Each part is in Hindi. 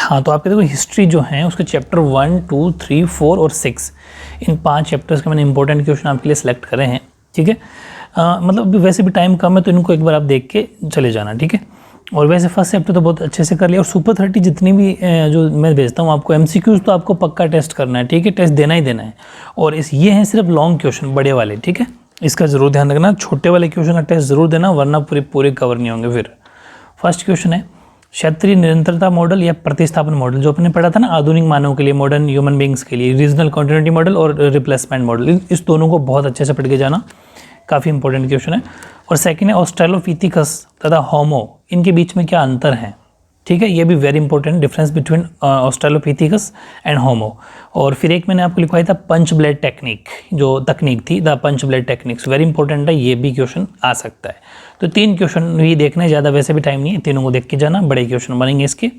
हाँ, तो आपके देखो हिस्ट्री जो है उसके चैप्टर 1, 2, 3, 4 और 6, इन 5 चैप्टर्स के मैंने इंपॉर्टेंट क्वेश्चन आपके लिए सेलेक्ट करे हैं। ठीक है, मतलब वैसे भी टाइम कम है तो इनको एक बार आप देख के चले जाना। ठीक है, और वैसे फर्स्ट चैप्टर तो बहुत अच्छे से कर लिया, और सुपर 30 जितनी भी जो मैं भेजता हूँ आपको एमसीक्यूज तो आपको पक्का टेस्ट करना है। ठीक है, टेस्ट देना ही देना है, और ये हैं सिर्फ लॉन्ग क्वेश्चन बड़े वाले। ठीक है, इसका जरूर ध्यान रखना, छोटे वाले क्वेश्चन का टेस्ट जरूर देना, वरना पूरे कवर नहीं होंगे फिर। फर्स्ट क्वेश्चन है क्षेत्रीय निरंतरता मॉडल या प्रतिस्थापन मॉडल, जो आपने पढ़ा था ना आधुनिक मानव के लिए, मॉडर्न ह्यूमन बींग्स के लिए, रीजनल कॉन्टिन्यूटी मॉडल और रिप्लेसमेंट मॉडल, इस दोनों को बहुत अच्छे से पढ़ के जाना, काफ़ी इंपॉर्टेंट क्वेश्चन है। और सेकंड है ऑस्ट्रेलोपिथिकस तथा होमो, इनके बीच में क्या अंतर है। ठीक है, ये भी very important, difference between Australopithecus and Homo. और फिर एक मैंने आपको लिखवाया था पंच ब्लेड टेक्निक, जो तकनीक थी the punch blade techniques, very important है, ये भी क्वेश्चन आ सकता है। तो 3 क्वेश्चन ही देखने, ज़्यादा वैसे भी टाइम नहीं है, तीनों को देख के जाना, बड़े क्वेश्चन बनेंगे इसके।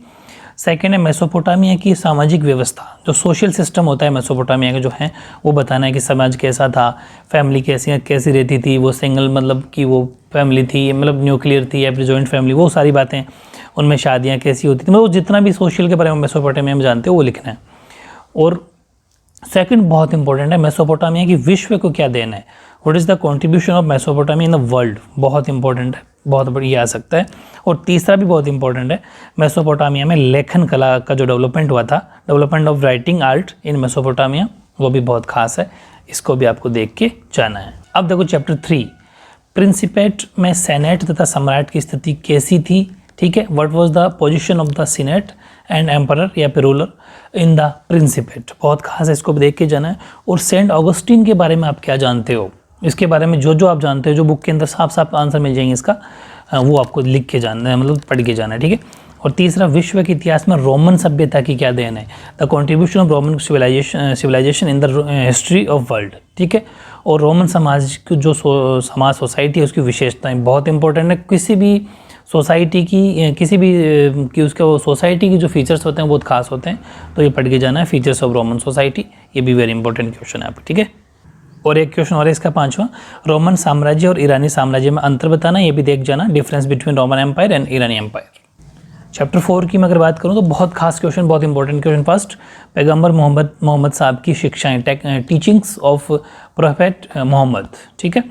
सेकेंड है मेसोपोटामिया की सामाजिक व्यवस्था, जो सोशल सिस्टम होता है मेसोपोटामिया का जो है, वो बताना है कि समाज कैसा था, फैमिली कैसी रहती थी, वो सिंगल मतलब कि वो फैमिली थी, मतलब न्यूक्लियर थी या फिर जॉइंट फैमिली, वो सारी बातें, उनमें शादियाँ कैसी होती थी, मतलब जितना भी सोशल के बारे में मेसोपोटामिया में जानते हो वो लिखना है। और सेकंड बहुत इंपॉर्टेंट है मेसोपोटामिया की विश्व को क्या देना है, what is the contribution of Mesopotamia in the world, बहुत इंपॉर्टेंट है, बहुत बढ़िया आ सकता है। और तीसरा भी बहुत इंपॉर्टेंट है, मेसोपोटामिया में लेखन कला का जो डेवलपमेंट हुआ था, development of writing art in Mesopotamia, वो भी बहुत खास है, इसको भी आपको देख के जाना है। अब देखो चैप्टर 3, प्रिंसिपेट में सेनेट तथा सम्राट की स्थिति कैसी थी। ठीक है, what was the position of the senate and emperor या फिर रूलर इन द प्रिंसिपेट, बहुत खास है, इसको भी देख के जाना है। और सेंट ऑगस्टीन के बारे में आप क्या जानते हो, इसके बारे में जो आप जानते हो, जो बुक के अंदर साफ आंसर मिल जाएंगे इसका, वो आपको लिख के जाना है, मतलब पढ़ के जाना है। ठीक है, और तीसरा विश्व के इतिहास में रोमन सभ्यता की क्या देन है, the contribution of Roman civilisation in the history of world. ठीक है, और रोमन समाज की जो समाज सोसाइटी है उसकी विशेषताएं बहुत इंपॉर्टेंट है, किसी भी सोसाइटी की उसके वो सोसाइटी की जो फीचर्स होते हैं बहुत खास होते हैं, तो ये पढ़ के जाना है, फीचर्स ऑफ रोमन सोसाइटी, ये भी वेरी इंपॉर्टेंट क्वेश्चन है आप। ठीक है, और एक क्वेश्चन और है इसका 5वां, रोमन साम्राज्य और ईरानी साम्राज्य में अंतर बताना, ये भी देख जाना, difference between Roman empire and ईरानी एम्पायर। चैप्टर 4 की मैं अगर बात करूँ तो बहुत खास क्वेश्चन, बहुत इंपॉर्टेंट क्वेश्चन। फर्स्ट, पैगंबर मोहम्मद साहब की शिक्षाएं, टीचिंग्स ऑफ प्रोफेट मोहम्मद। ठीक है,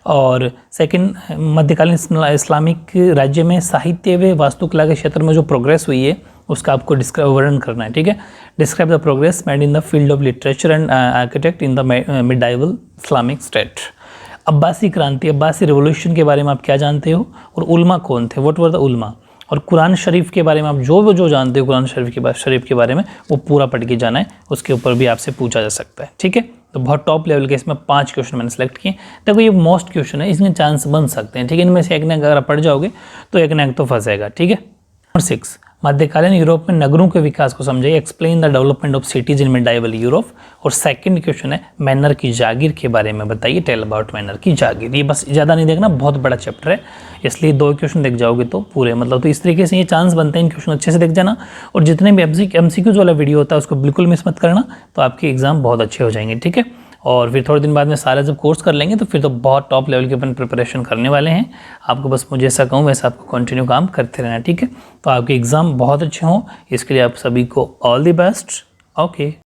और सेकंड, मध्यकालीन इस्लामिक राज्य में साहित्य व वास्तुकला के क्षेत्र में जो प्रोग्रेस हुई है उसका आपको वर्णन करना है। ठीक है, describe the progress made in the field of literature and architect in the medieval Islamic state. Abbasi क्रांति, अब्बासी रिवोल्यूशन के बारे में आप क्या जानते हो, और उल्मा कौन थे, व्हाट वर द उल्मा। और कुरान शरीफ के बारे में आप जो जानते हो कुरान शरीफ के बारे में, वो पूरा पढ़ के जाना है, उसके ऊपर भी आपसे पूछा जा सकता है। ठीक है, तो बहुत टॉप लेवल के इसमें 5 क्वेश्चन मैंने सेलेक्ट किए। देखो ये मोस्ट क्वेश्चन है, इसमें चांस बन सकते हैं। ठीक है, इनमें से एक ना अगर आप पढ़ जाओगे तो एक ना एक तो फंसेगा। ठीक है, और 6, मध्यकालीन यूरोप में नगरों के विकास को समझाइए, explain the development of cities in medieval Europe. और सेकंड क्वेश्चन है मैनर की जागीर के बारे में बताइए, टेल अबाउट मैनर की जागीर। ये बस ज़्यादा नहीं देखना, बहुत बड़ा चैप्टर है, इसलिए 2 क्वेश्चन देख जाओगे तो पूरे, मतलब तो इस तरीके से ये चांस बनते हैं, इन क्वेश्चन अच्छे से देख जाना। और जितने भी MCQs वाला वीडियो होता है उसको बिल्कुल मिस मत करना, तो आपके एग्जाम बहुत अच्छे हो जाएंगे। ठीक है, और फिर थोड़े दिन बाद में सारा जब कोर्स कर लेंगे तो फिर तो बहुत टॉप लेवल की अपन प्रिपरेशन करने वाले हैं। आपको बस मुझे ऐसा कहूँ वैसा आपको कंटिन्यू काम करते रहना। ठीक है, तो आपके एग्ज़ाम बहुत अच्छे हों, इसके लिए आप सभी को ऑल द बेस्ट। ओके।